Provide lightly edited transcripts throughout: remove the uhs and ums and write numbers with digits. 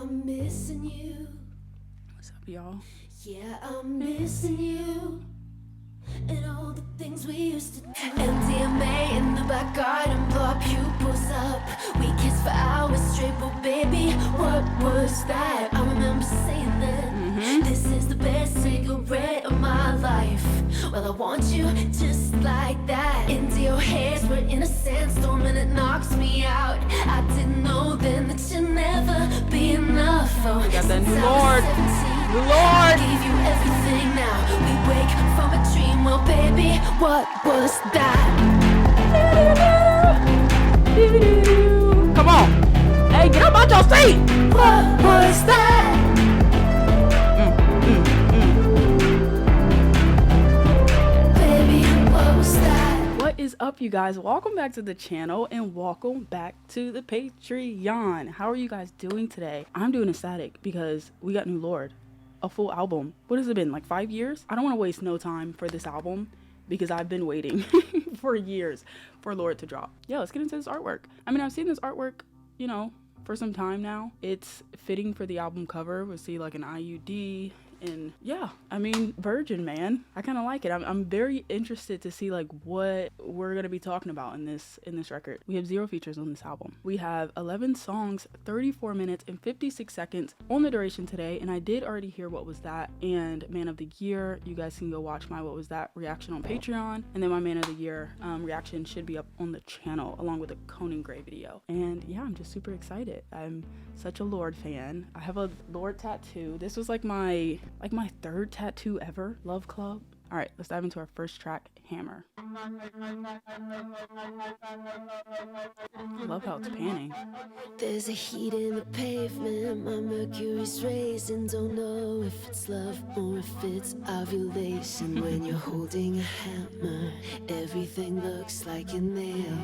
I'm missing you. What's up, y'all? Yeah, I'm missing you. And all the things we used to do. MDMA in the back garden, blow our pupils up. We kissed for hours straight, but baby, what was that? I remember saying that this is the best cigarette of my life. Well, I want you just like that. Into your hands, we're in a sandstorm and it knocks me out. I didn't know then that you'll never be enough. Oh, we got that new Lord. New Lord. Gave you everything now. We wake from a dream. Well, baby, what was that? Come on. Hey, get up out your seat. What was that? Baby, what was that? What is up, you guys? Welcome back to the channel and welcome back to the Patreon. How are you guys doing today? I'm doing ecstatic because we got new Lorde. A full album. What has it been, like 5 years? I don't want to waste no time for this album because I've been waiting for years for Lorde to drop. Yeah, let's get into this artwork. I mean, I've seen this artwork, you know, for some time now. It's fitting for the album cover. We'll see like an IUD. And yeah, I mean, Virgin, man, I kind of like it. I'm very interested to see like what we're gonna be talking about in this record. We have 0 features on this album. We have 11 songs, 34 minutes and 56 seconds on the duration today. And I did already hear What Was That and Man of the Year. You guys can go watch my What Was That reaction on Patreon, and then my Man of the Year reaction should be up on the channel along with a Conan Gray video. And yeah, I'm just super excited. I'm such a Lorde fan. I have a Lorde tattoo. This was like my 3rd tattoo ever. Love Club. All right, let's dive into our first track, Hammer. I love how it's panning. There's a heat in the pavement, my mercury's raising. Don't know if it's love or if it's ovulation. When you're holding a hammer, everything looks like a nail.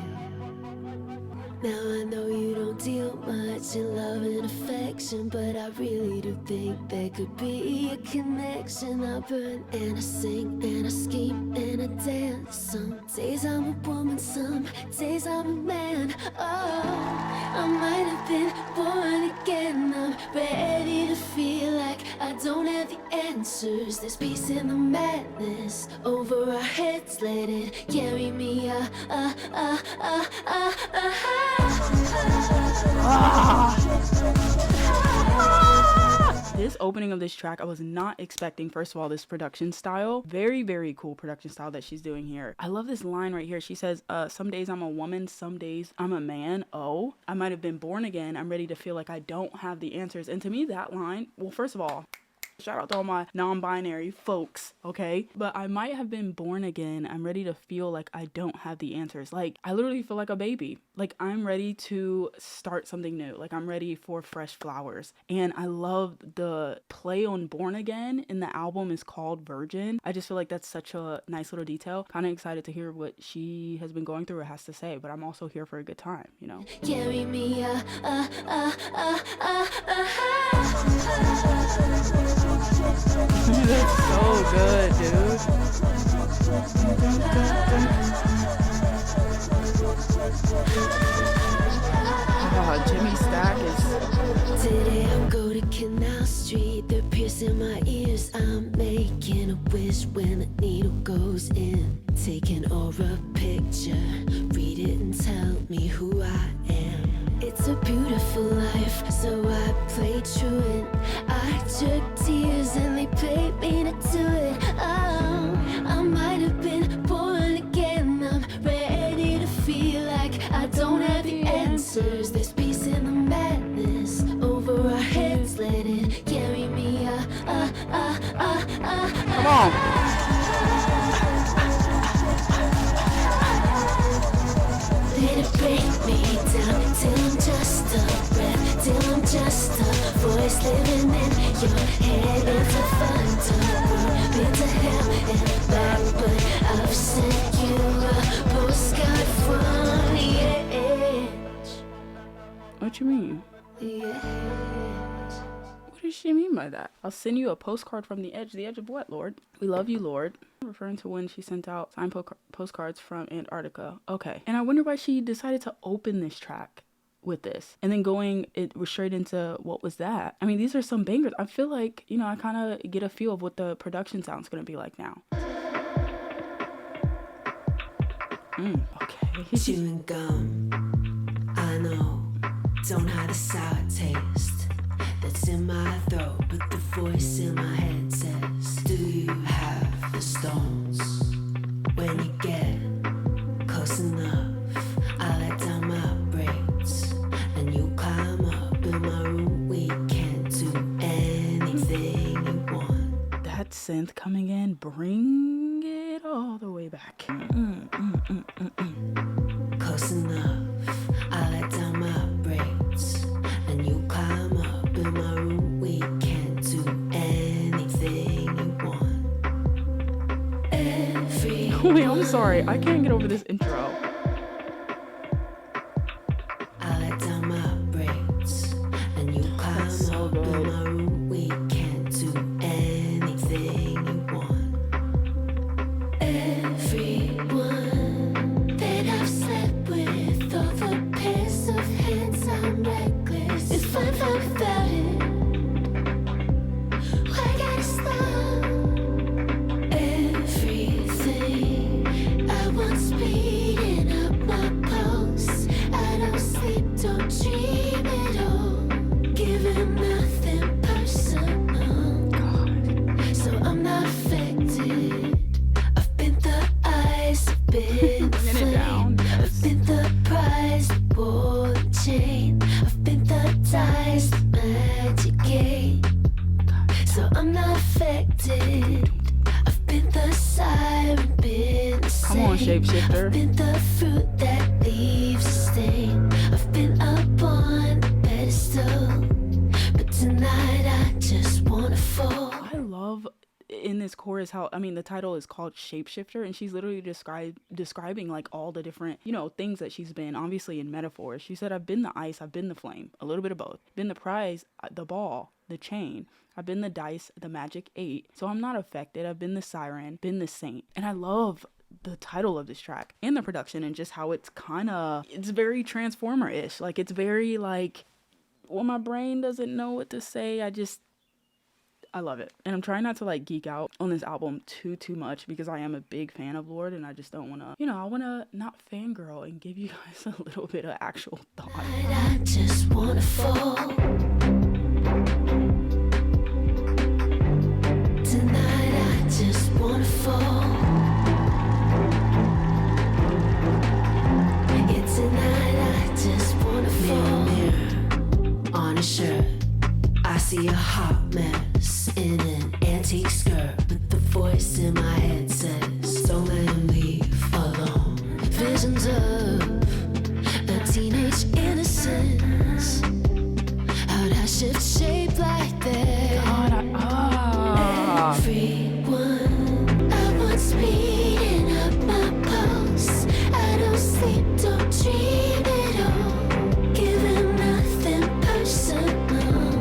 Now I know you don't deal much in love and affection, but I really do think there could be a connection. I burn and I sing and I scheme and I dance. Some days I'm a woman, some days I'm a man. Oh, I might have been born again. I'm ready to feel like I don't have the answers. There's peace in the madness over our heads. Let it carry me. This opening of this track, I was not expecting. First of all, this production style, very cool production style that she's doing here. I love this line right here. She says, some days I'm a woman, some days I'm a man. Oh, I might have been born again. I'm ready to feel like I don't have the answers. And to me, that line, well, first of all, shout out to all my non-binary folks, okay? But I might have been born again. I'm ready to feel like I don't have the answers. Like, I literally feel like a baby. Like, I'm ready to start something new. Like, I'm ready for fresh flowers. And I love the play on born again in the album is called Virgin. I just feel like that's such a nice little detail. Kind of excited to hear what she has been going through or has to say. But I'm also here for a good time, you know? Carry me, That's so good, dude. Oh, Jimmy Stack is... Today I'm going to Canal Street. They're piercing my ears. I'm making a wish when the needle goes in. Take an aura picture, read it and tell me who I am. It's a beautiful life, so I play truant. I took tears and they paid me to do it. Oh, I might have been born again. I'm ready to feel like I don't have the answers. There's peace in the madness over our heads. Let it carry me. Come on. Let it break me down till I'm just a breath, till I'm just a voice living in your head. It's a thunder, been to hell and back, but I've sent you a postcard from the edge. What you mean? The edge. What does she mean by that? I'll send you a postcard from the edge. The edge of what, Lorde? We love you, Lorde. Referring to when she sent out signed postcards from Antarctica. Okay. And I wonder why she decided to open this track with this, and then it was straight into What Was That. I mean, these are some bangers. I feel like, you know, I kind of get a feel of what the production sound's gonna be like now. Okay. Chewing gum, I know, don't have a sour taste that's in my throat, but the voice in my head says, do you have the stones? When you get close enough, I let down my braids, and you climb up in my room. We can't do anything you want. That synth coming in, bring it all the way back. Close enough, I let down my braids, and you climb up in my room. We can't do anything you want. Wait, I'm sorry, I can't get over this intro. I let down my braids, and you climb so up good. in my room. We can't do anything you want. Everyone that I've slept with, all the pairs of hands, I'm reckless. If I'm not without it, why gotta stop? Everything I want speeding up my pulse. I don't sleep, don't dream at all. Giving nothing personal, so I'm not affected. I've been the eyes, I've been the Bringing it down, flame, yes. I've been the prize, the ball, the chain. I've been the dice, the magic game, so I'm not affected. I've been the siren, been the Come on, same. shapeshifter. I've been the fruit that leaves a stain. I've been up on the pedestal, but tonight I just wanna fall. I love in this chorus how, I mean, the title is called Shapeshifter, and she's literally describing like all the different, you know, things that she's been, obviously in metaphors. She said, I've been the ice, I've been the flame, a little bit of both. Been the prize, the ball, the chain. I've been the dice, the magic 8. So I'm not affected. I've been the siren, been the saint. And I love the title of this track and the production, and just how it's it's very Transformer-ish. Like, it's very like, well, my brain doesn't know what to say. I love it. And I'm trying not to like geek out on this album too much, because I am a big fan of Lorde, and I just don't want to, you know, I want to not fangirl and give you guys a little bit of actual thought. I just wanna fall. Tonight I just wanna fall. Yeah, tonight I just wanna fall. Mirror on a shirt, I see a hot mess in an antique skirt, but the voice in my head says, don't let him leave alone. Visions of a teenage innocence. How'd I shift shape like that? God, Everyone, I want speeding up my pulse. I don't sleep, don't dream at all. Giving nothing personal,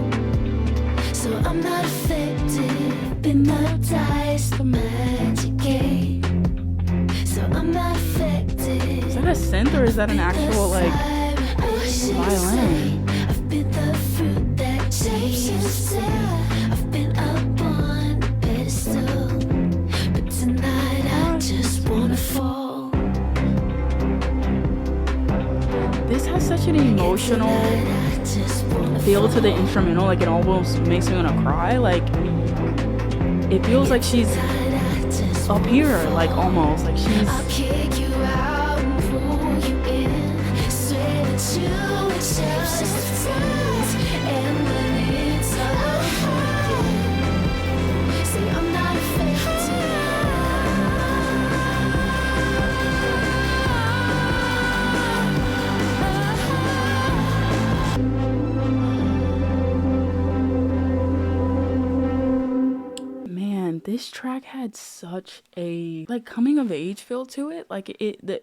so I'm not affected. Been the dice, the magic game, so I'm not affected. is that a synth or is that an actual like violin? I've been the fruit that changes. I've been up on the pedestal, but tonight I just wanna fall. This has such an emotional Tonight I just wanna feel to the instrumental. Like, it almost makes me want to cry. Like, it feels like she's up here, like almost like she's. I'll kick you out and pull you in. Swear that you would just touch. And when it's all over, say I'm not Man, this track had such a like coming of age feel to it. Like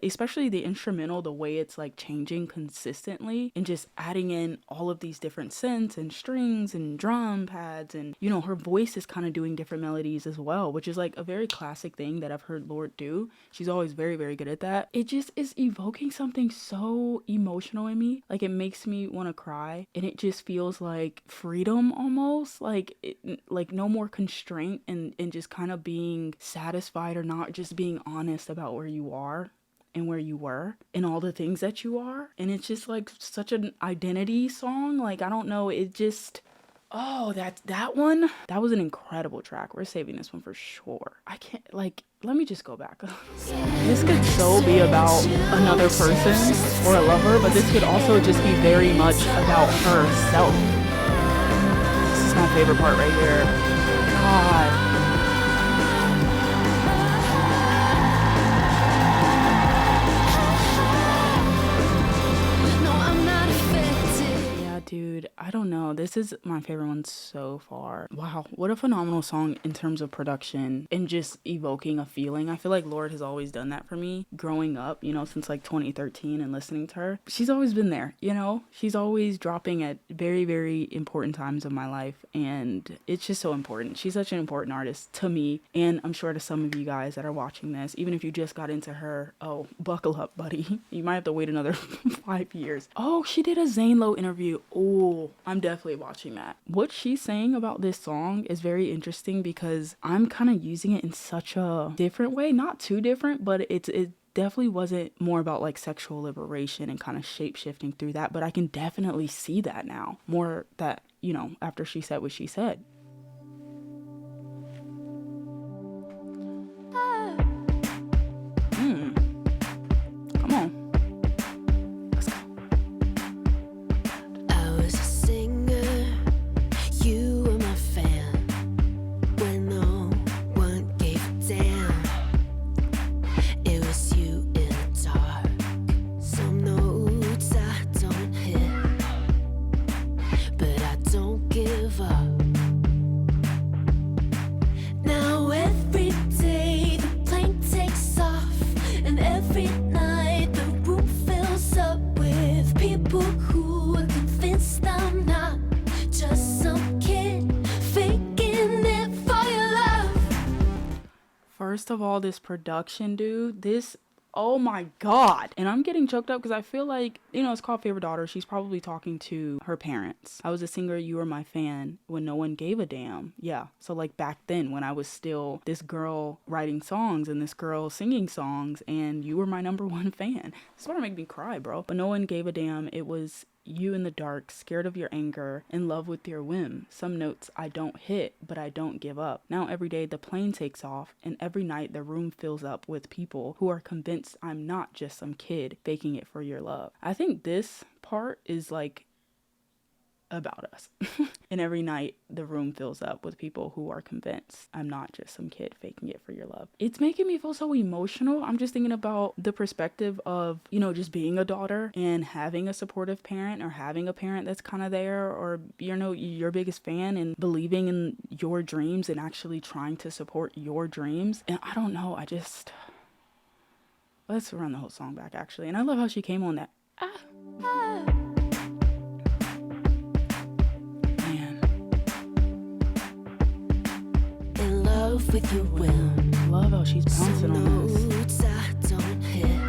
especially the instrumental, the way it's like changing consistently and just adding in all of these different synths and strings and drum pads, and you know, her voice is kind of doing different melodies as well, which is like a very classic thing that I've heard LORDE do. She's always very, very good at that. It just is evoking something so emotional in me. Like it makes me want to cry, and it just feels like freedom almost, like like no more constraint, and just kind of being satisfied, or not, just being honest about where you are and where you were and all the things that you are. And it's just like such an identity song. Like I don't know, it just, oh, that one, that was an incredible track. We're saving this one for sure. I can't, like, let me just go back. This could so be about another person or a lover, but this could also just be very much about herself. This is my favorite part right here. God. Dude, I don't know. This is my favorite one so far. Wow, what a phenomenal song in terms of production and just evoking a feeling. I feel like LORDE has always done that for me growing up, you know, since like 2013 and listening to her. She's always been there, you know? She's always dropping at very, very important times of my life, and it's just so important. She's such an important artist to me, and I'm sure to some of you guys that are watching this, even if you just got into her, oh, buckle up, buddy. You might have to wait another 5 years. Oh, she did a Zane Lowe interview. Oh, I'm definitely watching that. What she's saying about this song is very interesting because I'm kind of using it in such a different way. Not too different, but it definitely wasn't more about like sexual liberation and kind of shape shifting through that. But I can definitely see that now. More that, you know, after she said what she said. Come on. First of all, this production, dude, this, oh my God. And I'm getting choked up because I feel like, you know, it's called Favorite Daughter. She's probably talking to her parents. I was a singer, you were my fan when no one gave a damn. Yeah. So like back then when I was still this girl writing songs and this girl singing songs, and you were my number one fan. This is what make me cry, bro. But no one gave a damn. It was you in the dark, scared of your anger, in love with your whim. Some notes I don't hit, but I don't give up. Now every day the plane takes off, and every night the room fills up with people who are convinced I'm not just some kid faking it for your love. I think this part is like about us. And every night the room fills up with people who are convinced I'm not just some kid faking it for your love. It's making me feel so emotional. I'm just thinking about the perspective of, you know, just being a daughter and having a supportive parent, or having a parent that's kind of there, or, you know, your biggest fan, and believing in your dreams and actually trying to support your dreams. And I don't know, let's run the whole song back actually. And I love how she came on that. With your will, love how she's bouncing on this. I don't hit,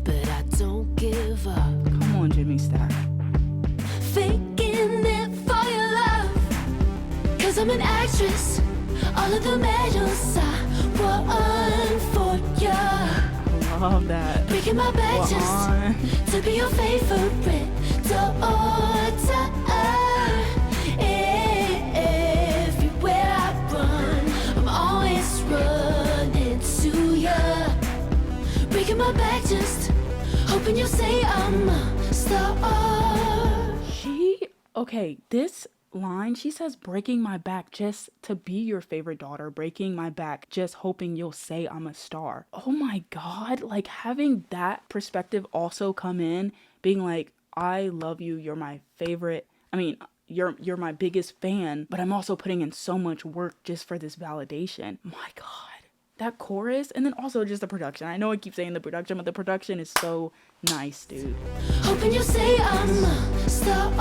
but I don't give up. Come on, Jimmy Stack. Faking it for your love, 'cause I'm an actress. All of the medals I won for ya. Love that. Breaking my back just to be your favorite daughter. My back just hoping you'll say I'm a star. Okay, this line, she says, breaking my back just to be your favorite daughter, breaking my back just hoping you'll say I'm a star. Oh my God, like having that perspective also come in, being like, I love you, you're my favorite. I mean, you're my biggest fan, but I'm also putting in so much work just for this validation. My God, that chorus, and then also just the production. I know I keep saying the production, but the production is so nice, dude. Hoping you'll say I'm a star.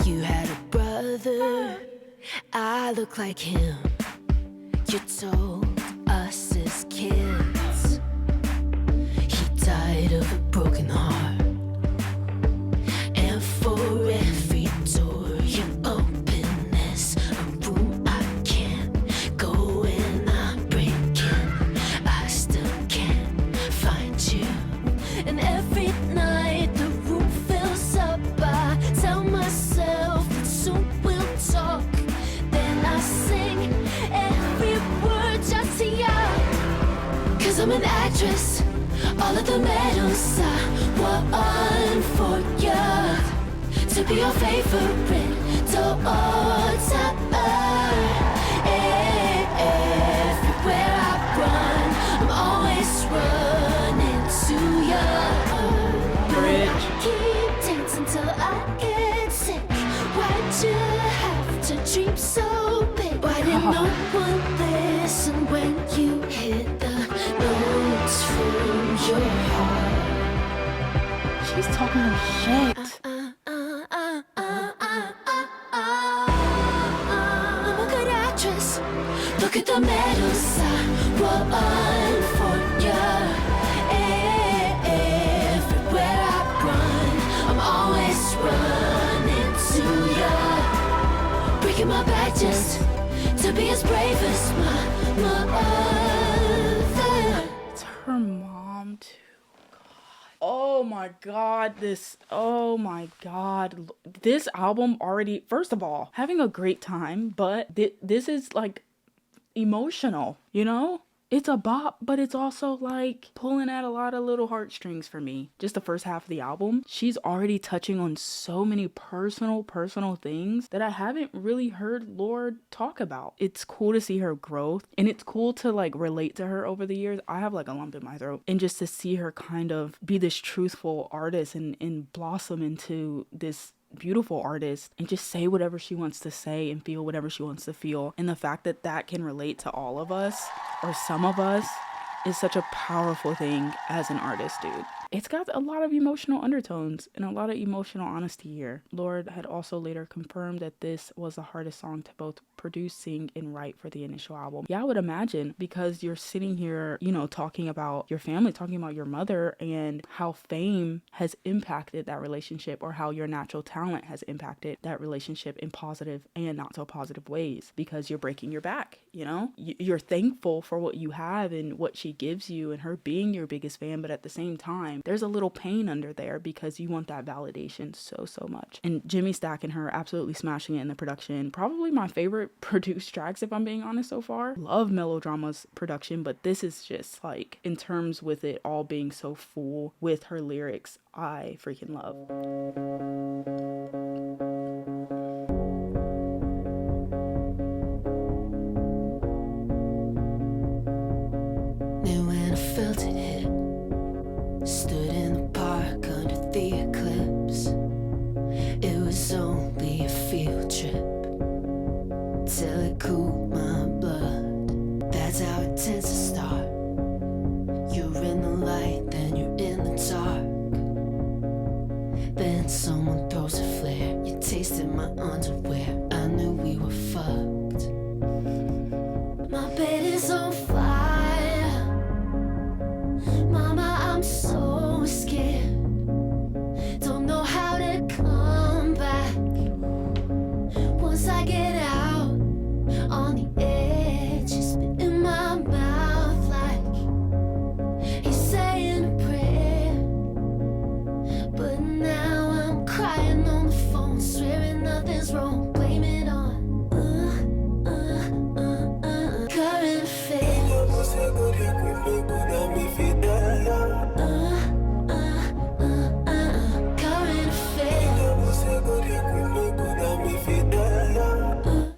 You had a brother, I look like him. You told us as kids he died of a broken heart. And for every door you open, there's a room I can't go in. I'm breaking, I still can't find you. And every night the room fills up, I tell myself that soon we'll talk. Then I sing every word just to you. 'Cause I'm an actress, all of the medals I won for you, to be your favorite daughter. Everywhere I run, I'm always running to you. Bridge. Keep dancing till I get sick. Why'd you have to dream so big? Why did no one listen when you hit the notes from your heart? She's talking her shit. I'm a good actress. Look at the medals I won for you. Everywhere I run, I'm always running to you. Breaking my back just to be as brave as my mother. It's her mom too. Oh my God, oh my God. This album already, first of all, having a great time, but this is like emotional, you know? It's a bop, but it's also like pulling at a lot of little heartstrings for me. Just the first half of the album, she's already touching on so many personal things that I haven't really heard LORDE talk about. It's cool to see her growth, and it's cool to like relate to her over the years. I have like a lump in my throat, and just to see her kind of be this truthful artist and blossom into this beautiful artist and just say whatever she wants to say and feel whatever she wants to feel. And the fact that that can relate to all of us or some of us is such a powerful thing as an artist, dude. It's got a lot of emotional undertones and a lot of emotional honesty here. LORDE had also later confirmed that this was the hardest song to both produce, sing, and write for the initial album. Yeah, I would imagine, because you're sitting here, you know, talking about your family, talking about your mother and how fame has impacted that relationship, or how your natural talent has impacted that relationship in positive and not so positive ways, because you're breaking your back, you know? You're thankful for what you have and what she gives you and her being your biggest fan, but at the same time, there's a little pain under there because you want that validation so much. And Jimmy Stack and her absolutely smashing it in the production. Probably my favorite produced tracks, if I'm being honest, so far. Love Melodrama's production, but this is just like, in terms with it all being so full with her lyrics, I freaking love. Knew when I felt it hit. Stood in the park under the eclipse. It was only a field trip till it cooled my blood. That's how it tends to start. You're in the light, then you're in the dark. Then someone throws a flare. You tasted my underwear. I knew we were fucked. My bed is on fire. Mama, I'm so scared. Don't know how to come back. Once I get out on the edge, you spit in my mouth like he's saying a prayer. But now I'm crying on the phone, swearing nothing's wrong, blame it on current affairs. Current affairs.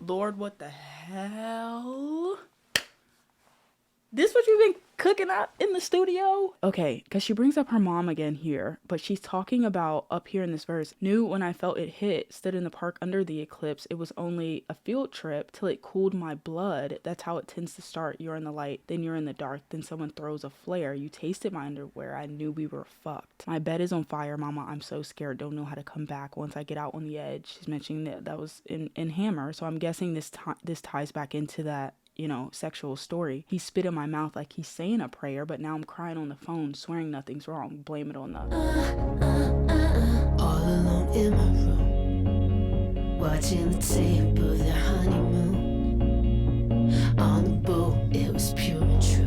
LORDE, what the hell? This what you've been cooking up in the studio? Okay, because she brings up her mom again here, but she's talking about up here in this verse, knew when I felt it hit, stood in the park under the eclipse. It was only a field trip till it cooled my blood. That's how it tends to start. You're in the light, then you're in the dark, then someone throws a flare. You tasted my underwear. I knew we were fucked. My bed is on fire, mama. I'm so scared. Don't know how to come back once I get out on the edge. She's mentioning that was in Hammer. So I'm guessing this ties back into that, you know, sexual story. He spit in my mouth like he's saying a prayer, but now I'm crying on the phone, swearing nothing's wrong. Blame it on the all alone in my room, watching the tape of their honeymoon. On the boat, it was pure and true.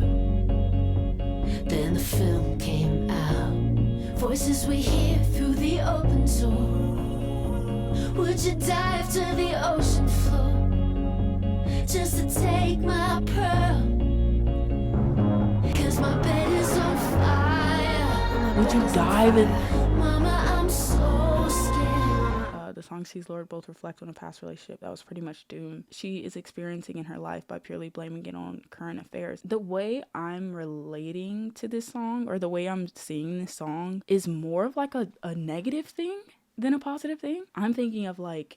Then the film came out, voices we hear through the open door. Would you dive to the ocean floor just to take my pearl? 'Cause my bed is on fire. Would you dive in? Mama, I'm so scared. The song Sees Lord both reflect on a past relationship that was pretty much doomed. She is experiencing in her life by purely blaming it on current affairs. The way I'm relating to this song, or the way I'm seeing this song, is more of like a negative thing than a positive thing. I'm thinking of like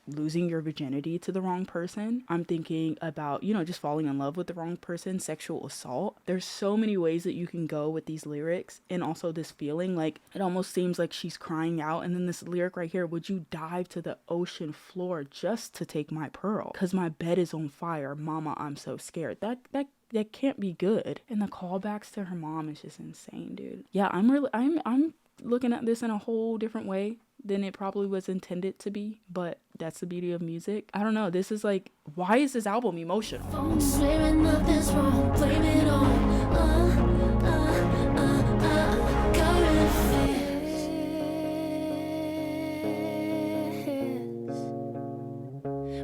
losing your virginity to the wrong person. I'm thinking about, you know, just falling in love with the wrong person, sexual assault. There's so many ways that you can go with these lyrics, and also this feeling. Like, it almost seems like she's crying out, and then this lyric right here, would you dive to the ocean floor just to take my pearl? 'Cause my bed is on fire, mama, I'm so scared. That can't be good. And the callbacks to her mom is just insane, dude. Yeah, I'm looking at this in a whole different way than it probably was intended to be, but that's the beauty of music. I don't know, this is like, why is this album emotional? Phone swearing nothing's wrong, blame it on current affairs.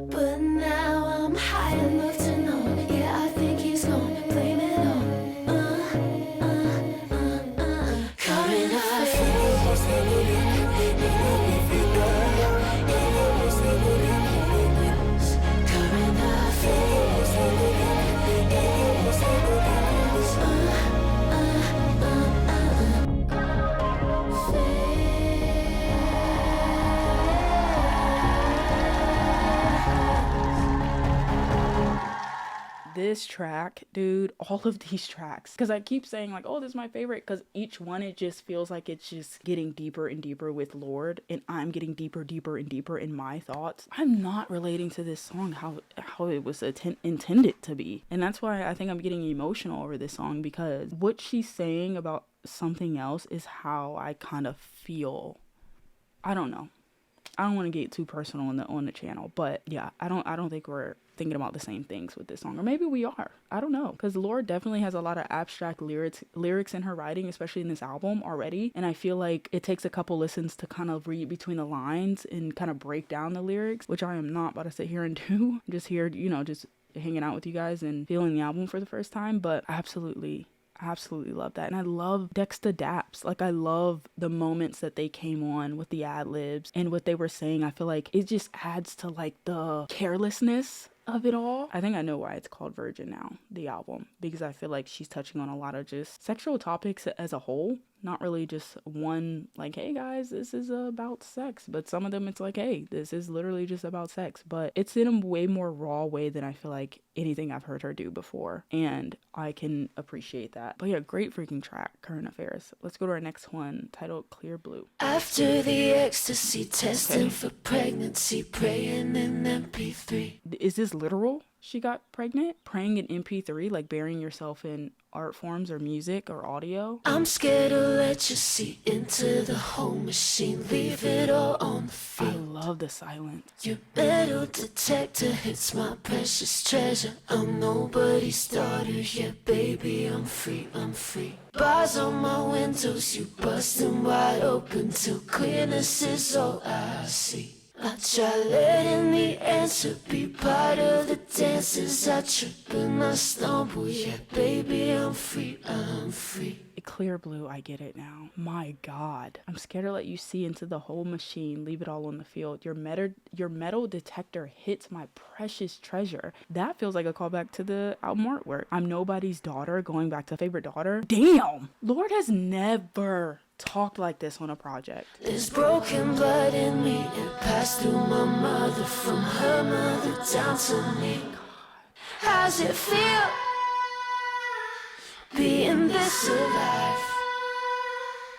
But now I'm high enough to know, yeah, I think he's gonna blame it on current affairs. This track, dude, all of these tracks, because I keep saying like, oh, this is my favorite, because each one, it just feels like it's just getting deeper and deeper with Lorde, and I'm getting deeper and deeper in my thoughts. I'm not relating to this song how it was intended to be, and that's why I think I'm getting emotional over this song, because what she's saying about something else is how I kind of feel. I don't know. I don't want to get too personal on the channel, but yeah, I don't think we're thinking about the same things with this song, or maybe we are. I don't know, because Lorde definitely has a lot of abstract lyrics in her writing, especially in this album already, and I feel like it takes a couple listens to kind of read between the lines and kind of break down the lyrics, which I am not about to sit here and do. I'm just here, you know, just hanging out with you guys and feeling the album for the first time, but I absolutely love that. And I love Dexta Daps. Like, I love the moments that they came on with the ad libs and what they were saying. I feel like it just adds to like the carelessness of it all. I think I know why it's called Virgin now, the album, because I feel like she's touching on a lot of just sexual topics as a whole, not really just one, like, hey guys, this is about sex, but some of them it's like, hey, this is literally just about sex, but it's in a way more raw way than I feel like anything I've heard her do before, and I can appreciate that. But yeah, great freaking track, Current Affairs. Let's go to our next one, titled Clear Blue. After the ecstasy, testing for pregnancy, praying in MP3. Is this literal? She got pregnant? Praying in MP3, like burying yourself in art forms or music or audio? I'm scared to let you see into the whole machine, leave it all on the feet. I love the silence. Your metal detector hits my precious treasure. I'm nobody's daughter, yeah, baby, I'm free, I'm free. Bars on my windows, you busting wide open till clearness is all I see. I try letting the answer be part of the dances. I trip and I stumble, yeah, baby, I'm free, I'm free. clear blue, I get it now. My God. I'm scared to let you see into the whole machine. Leave it all on the field. Your metal detector hits my precious treasure. That feels like a callback to the album artwork. I'm nobody's daughter, going back to favorite daughter. Damn! Lorde has never talked like this on a project. There's broken blood in me. It passed through my mother, from her mother down to me. How's it feel being this alive?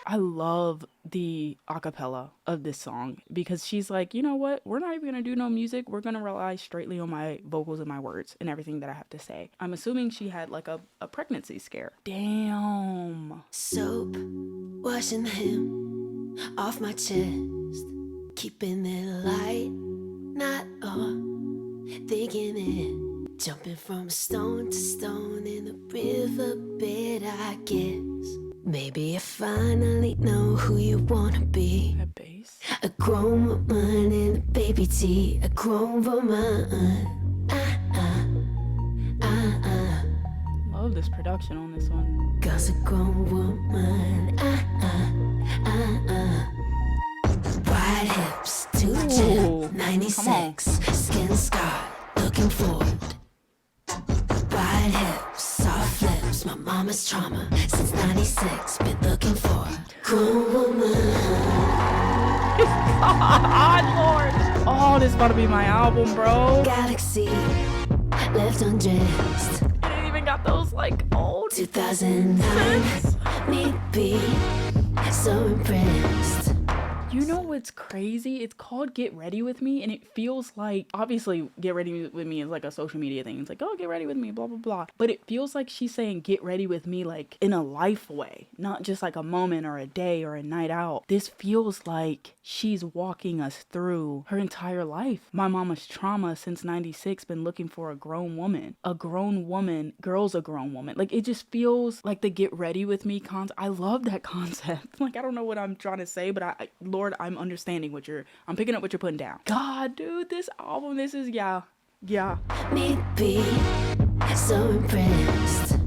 I love the acapella of this song because she's like, you know what? We're not even gonna do no music. We're gonna rely straightly on my vocals and my words and everything that I have to say. I'm assuming she had like a pregnancy scare. Damn. Soap, washing him off my chest, keeping it light, not on, thinking it. Jumping from stone to stone in the riverbed, I guess. Maybe I finally know who you wanna be. That bass. A grown woman in a baby tea. A grown woman. Love this production on this one. Cause a grown woman. Wide hips, 210, 96, skin scarred, looking forward. Wide hips, soft lips, my mama's trauma. Since 96, been looking for a grown woman. God, Lorde. Oh, this about to be my album, bro. Galaxy, left undressed. It ain't even got those like old 2009, need be so impressed. You know what's crazy? It's called Get Ready With Me, and it feels like, obviously, Get Ready With Me is like a social media thing. It's like, oh, get ready with me, blah, blah, blah. But it feels like she's saying get ready with me like in a life way, not just like a moment or a day or a night out. This feels like she's walking us through her entire life. My mama's trauma since 96 been looking for a grown woman. A grown woman, girl's a grown woman. Like, it just feels like the Get Ready With Me concept. I love that concept. Like, I don't know what I'm trying to say, but Lorde, I'm understanding I'm picking up what you're putting down. God, dude, this album, this is, yeah. Need be so impressed,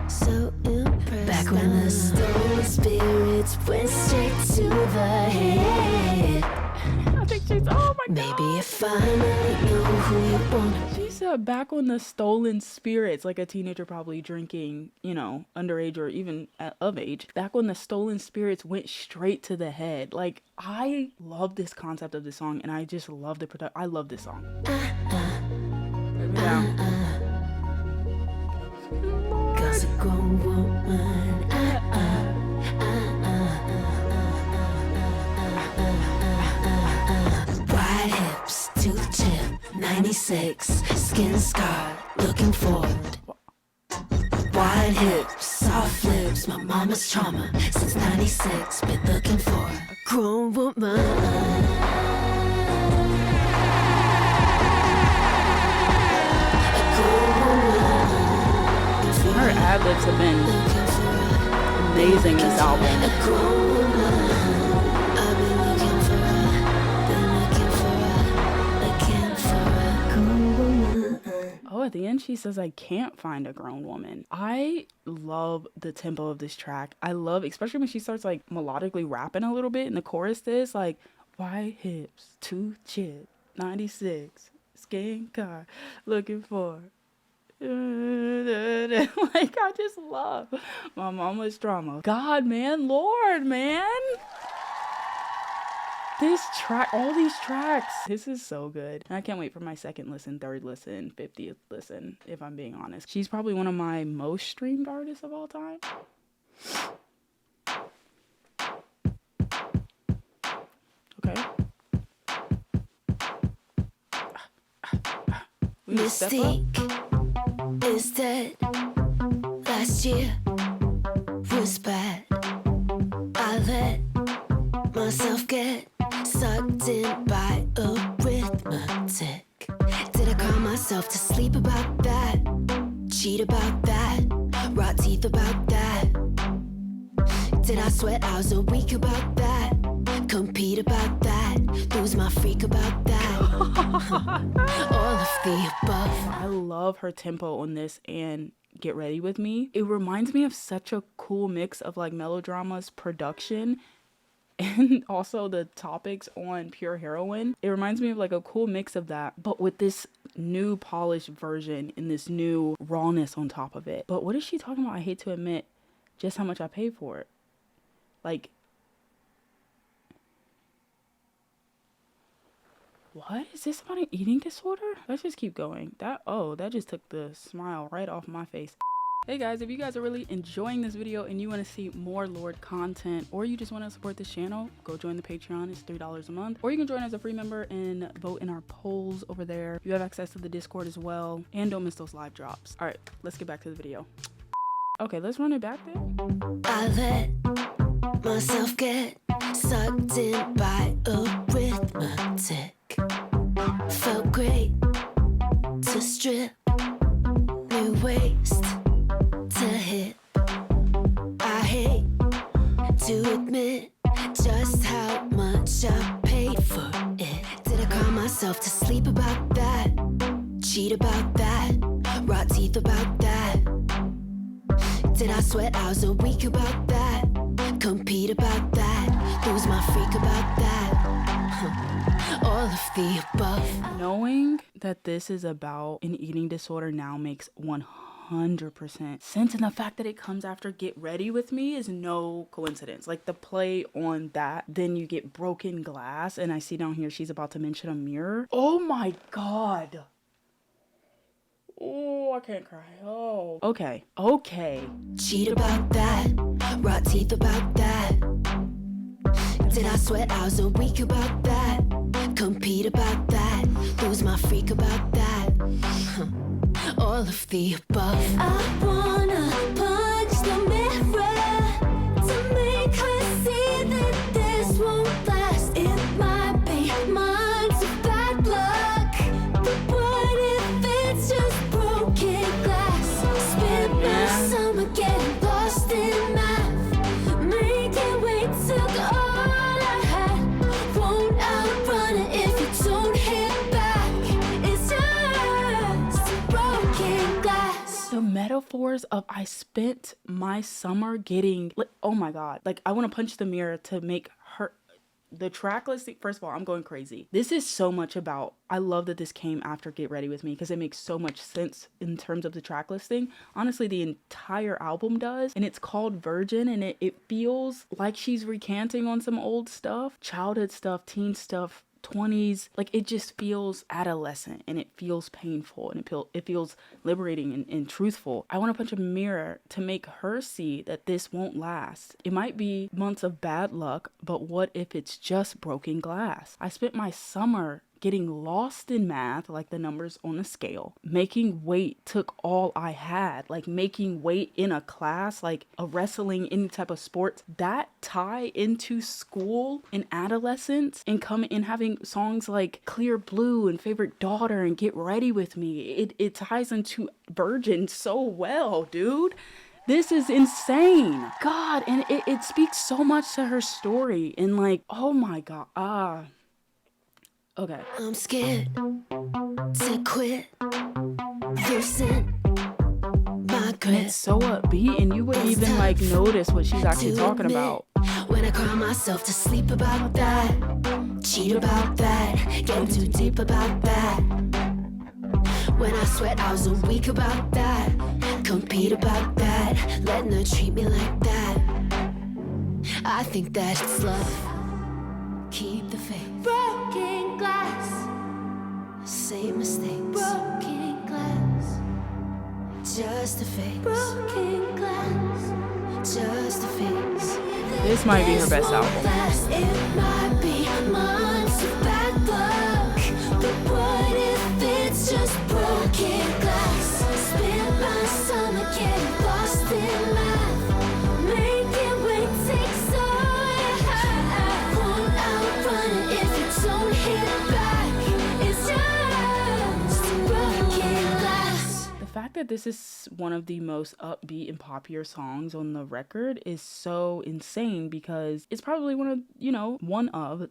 so impressed. Back when the stolen spirits went straight to the head. I think she's, oh my God. Maybe if I know who you wanna be. She said back on the stolen spirits, like a teenager probably drinking, you know, underage or even of age. Back when the stolen spirits went straight to the head. Like, I love this concept of this song, and I just love the production. I love this song. Cause a grown woman. Wide hips, tooth chip, 96, skin scarred, looking forward. Wide hips, soft lips, my mama's trauma. Since 96, been looking for a grown woman. Her ad-libs have been amazing this album. Oh, at the end she says, I can't find a grown woman. I love the tempo of this track. I love, especially when she starts like melodically rapping a little bit in the chorus, this like, white hips, tooth chip, 96, skin car, looking for. Like, I just love my mama's drama. God, man, Lorde, man. This track, all these tracks, this is so good. And I can't wait for my second listen, third listen, 50th listen, if I'm being honest. She's probably one of my most streamed artists of all time. Okay. Mystique is dead. Last year was bad. I let myself get sucked in by arithmetic. Did I cry myself to sleep about that? Cheat about that? Rot teeth about that? Did I sweat hours a week about that? Compete about that? Lose my freak about that? All of the above. I love her tempo on this, and Get Ready With Me. It reminds me of such a cool mix of like melodrama's production and also the topics on pure heroin. It reminds me of like a cool mix of that, but with this new polished version and this new rawness on top of it. But what is she talking about? I hate to admit just how much I paid for it. Like, what? Is this about an eating disorder? Let's just keep going. That just took the smile right off my face. Hey guys, if you guys are really enjoying this video and you want to see more LORDE content, or you just want to support this channel, go join the Patreon. It's $3 a month, or you can join as a free member and vote in our polls over there. You have access to the Discord as well, and don't miss those live drops. All right, let's get back to the video. Okay, let's run it back then. I let myself get sucked in by arithmetic. Felt great to strip, new waist to hit. I hate to admit just how much I paid for it. Did I cry myself to sleep about that? Cheat about that? Rot teeth about that? Did I sweat hours a week about that? Compete about that? Lose my freak about that? All of the above. Knowing that this is about an eating disorder now makes 100% sense, and the fact that it comes after Get Ready With Me is no coincidence. Like the play on that, then you get broken glass, and I see down here she's about to mention a mirror. Oh my god. Oh, I can't cry. Oh. Okay. Cheat about that, rot teeth about that. Did I sweat hours a week about that? Compete about that? Lose my freak about that? All of the above. I wanna punch the mirror to make her see that this won't last. It might be months of bad luck, but what if it's just broken glass? Spent my summer getting lost in math, making weight took all I had. Won't outrun it if you don't hit back. It's just broken glass. The metaphors of I spent my summer getting, like, oh my god, like I want to punch the mirror to make her. The track listing, first of all, I'm going crazy. This is so much about, I love that this came after Get Ready With Me because it makes so much sense in terms of the track listing. Honestly, the entire album does, and it's called Virgin, and it feels like she's recanting on some old stuff, childhood stuff, teen stuff, 20s. Like it just feels adolescent, and it feels painful, and it feels liberating and truthful. I want to punch a mirror to make her see that this won't last. It might be months of bad luck, but what if it's just broken glass? I spent my summer getting lost in math, like the numbers on a scale. Making weight took all I had. Like making weight in a class, like a wrestling, any type of sports, that tie into school and adolescence, and come in having songs like Clear Blue and Favorite Daughter and Get Ready With Me. It ties into Virgin so well, dude. This is insane. God, and it speaks so much to her story, and like, oh my god, okay. I'm scared to quit, loosen my And grip. it's so upbeat, and you wouldn't even like notice what she's actually talking about. When I cry myself to sleep about that, cheat about that, getting too deep about that. When I sweat hours a week about that, compete about that, letting her treat me like that. I think that it's love. Keep the faith. Broken glass. Same mistakes. Broken glass. Just a face. Broken glass. Just a face. This might be her best album. It might be months of bad luck, but what if it's just broken glass? Spent my summer getting lost in math, making weight take so high. Won't outrun it if you don't hit back. It's just broken glass. The fact that this is one of the most upbeat and popular songs on the record is so insane, because it's probably one of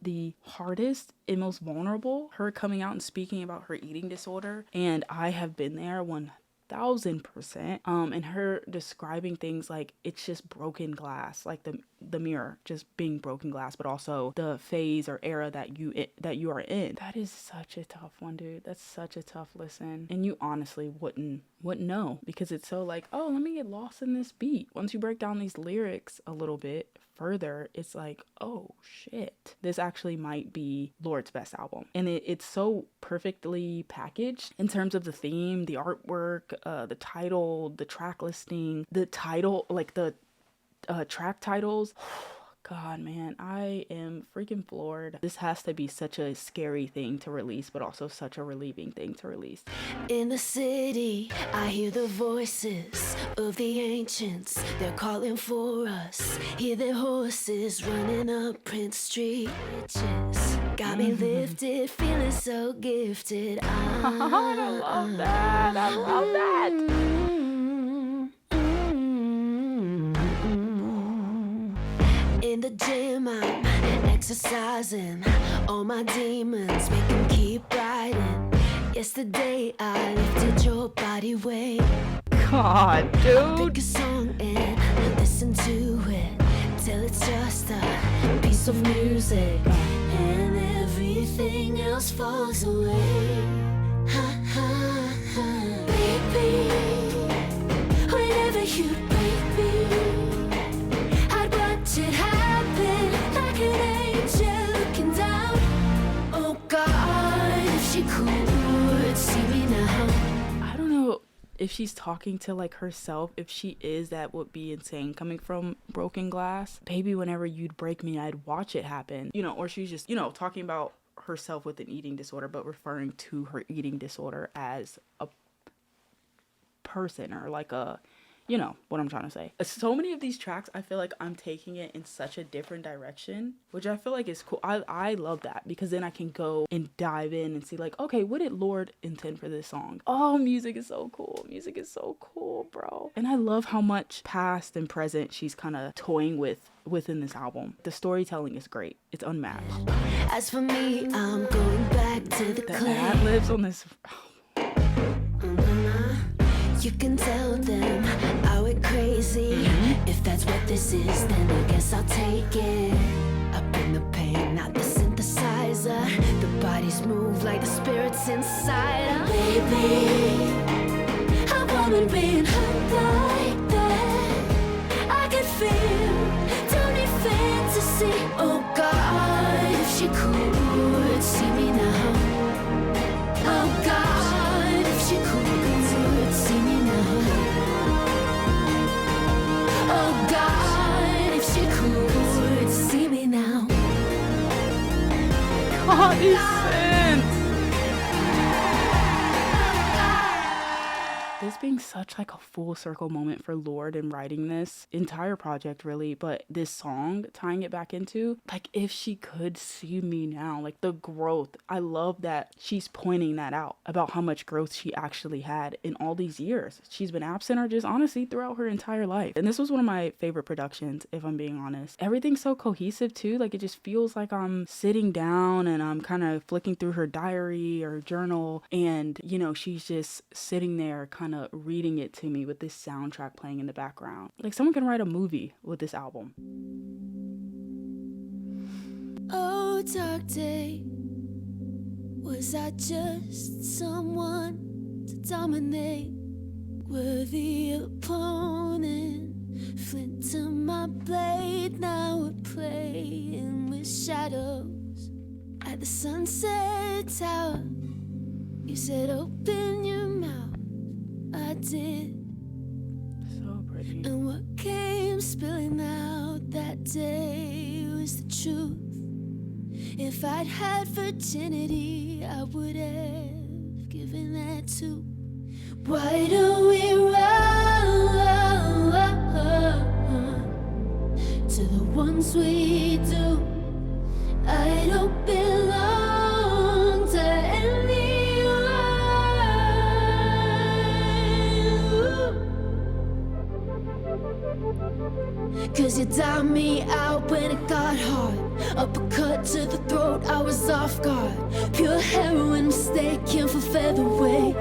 the hardest and most vulnerable. Her coming out and speaking about her eating disorder, and I have been there 1000%. 1000%. And her describing things like it's just broken glass, like the mirror just being broken glass, but also the phase or era that you are in. That is such a tough one, dude. That's such a tough listen, and you honestly wouldn't know, because it's so like, oh, let me get lost in this beat. Once you break down these lyrics a little bit further, it's like, oh shit, this actually might be Lorde's best album. And it's so perfectly packaged in terms of the theme, the artwork, the title, the track listing, the title, like the track titles. God, man, I am freaking floored. This has to be such a scary thing to release, but also such a relieving thing to release. In the city, I hear the voices of the ancients. They're calling for us. Hear their horses running up Prince Street. Got me lifted, feeling so gifted. I love that. I love that. In the gym, I'm exercising. All my demons make them keep riding. Yesterday, I lifted your body weight. God, dude. Pick a song and listen to it till it's just a piece of music, and everything else falls away. Ha ha ha. Baby, whenever you break me, I'd watch it happen like an angel looking down. Oh God, if she could see me now. I don't know if she's talking to like herself. If she is, that would be insane coming from broken glass. Baby, whenever you'd break me, I'd watch it happen. You know, or she's just, you know, talking about herself with an eating disorder, but referring to her eating disorder as a person, or like a, you know what I'm trying to say. So many of these tracks, I feel like I'm taking it in such a different direction, which I feel like is cool. I love that, because then I can go and dive in and see like, okay, what did Lorde intend for this song? Oh, music is so cool. Music is so cool, bro. And I love how much past and present she's kind of toying within this album. The storytelling is great. It's unmatched. As for me, I'm going back to the clay. Ad libs on this. You can tell them I went crazy. If that's what this is, then I guess I'll take it. Up in the pain, not the synthesizer. The bodies move like the spirits inside. Baby, I wanna be in hurt like that. I can feel, don't need fantasy. Oh God, if she could see me now. Oh God, if she could see me now. Oh God, if she could see me now. God, these synths. This being such like a full circle moment for Lorde in writing this entire project, really, but this song tying it back into, like, if she could see me now, like the growth. I love that she's pointing that out about how much growth she actually had in all these years. She's been absent, or just honestly throughout her entire life. And this was one of my favorite productions, if I'm being honest. Everything's so cohesive too. Like, it just feels like I'm sitting down and I'm kind of flicking through her diary or journal, and you know, she's just sitting there kind of reading it to me with this soundtrack playing in the background. Like, someone can write a movie with this album. Oh, dark day, was I just someone to dominate? Worthy opponent, flint to my blade. Now we're playing with shadows at the Sunset Tower. You said open your mouth, I did. So pretty. And what came spilling out that day was the truth. If I'd had virginity, I would have given that too. Why do we run to the ones we do? I don't belong to anyone. 'Cause you dialed me out when it got hard. Uppercut to the throat, I was off guard. Pure heroin mistaken for featherweight.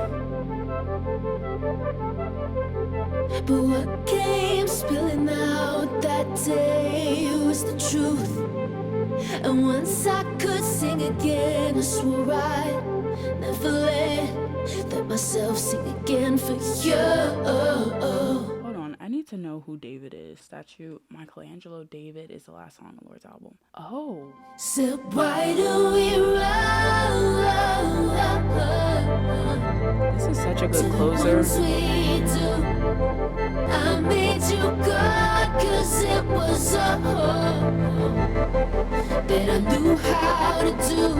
But what came spilling out that day was the truth. And once I could sing again, I swore I'd never let myself sing again for you. Hold on, I need to know who David is. Statue Michelangelo David is the last song on Lord's album. Oh. So why do we run? This is such a good closer. I made you God, 'cause it was all that I knew how to do.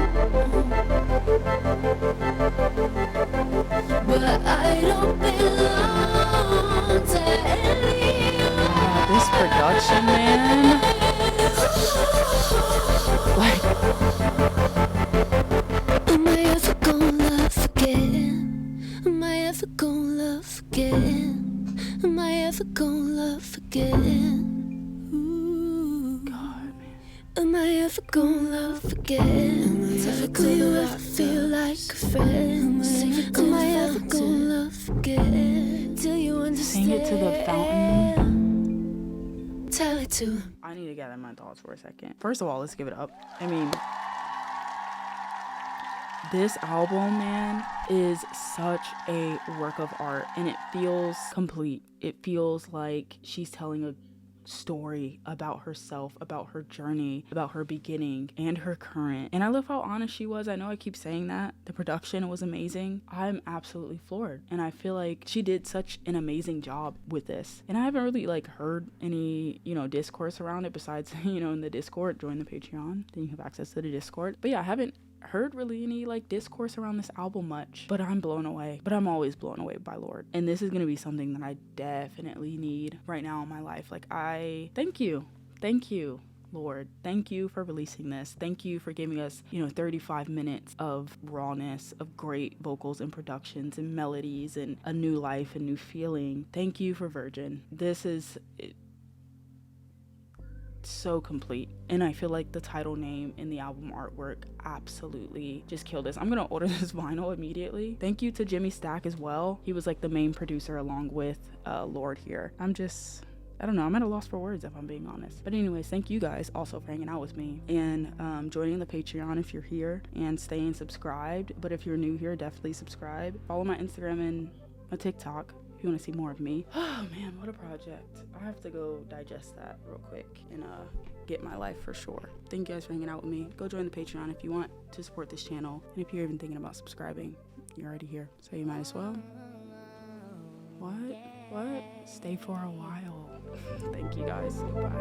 But I don't belong to anyone. This production, man. Like, am I ever gonna love again? Am I ever gonna love again? Am I ever gonna love again? Ooh. God, man. Am I ever gonna love again? Do you ever feel like a friend? Am I ever gonna love again? Till you understand? Sing it to the fountain. Tell it to him. I need to gather my thoughts for a second. First of all, let's give it up. I mean, this album, man, is such a work of art, and it feels complete. It feels like she's telling a story about herself, about her journey, about her beginning and her current. And I love how honest she was. I know I keep saying that. The production was amazing. I'm absolutely floored. And I feel like she did such an amazing job with this. And I haven't really heard any, discourse around it besides, in the Discord. Join the Patreon. Then you have access to the Discord. But yeah, I haven't heard really any discourse around this album much, but I'm blown away. But I'm always blown away by Lorde, and this is gonna be something that I definitely need right now in my life. I thank you, Lorde. Thank you for releasing this. Thank you for giving us 35 minutes of rawness, of great vocals and productions and melodies and a new life and new feeling. Thank you for Virgin. This is so complete, and I feel like the title name and the album artwork absolutely just killed this. I'm gonna order this vinyl immediately. Thank you to Jimmy Stack as well. He was the main producer along with Lorde here. I don't know, I'm at a loss for words if I'm being honest. But anyways, thank you guys also for hanging out with me and joining the Patreon if you're here, and staying subscribed. But if you're new here, definitely subscribe. Follow my Instagram and my TikTok if you want to see more of me. Oh man, what a project. I have to go digest that real quick and get my life for sure. Thank you guys for hanging out with me. Go join the Patreon if you want to support this channel, and if you're even thinking about subscribing, you're already here, so you might as well. What? Stay for a while. Thank you guys. Bye.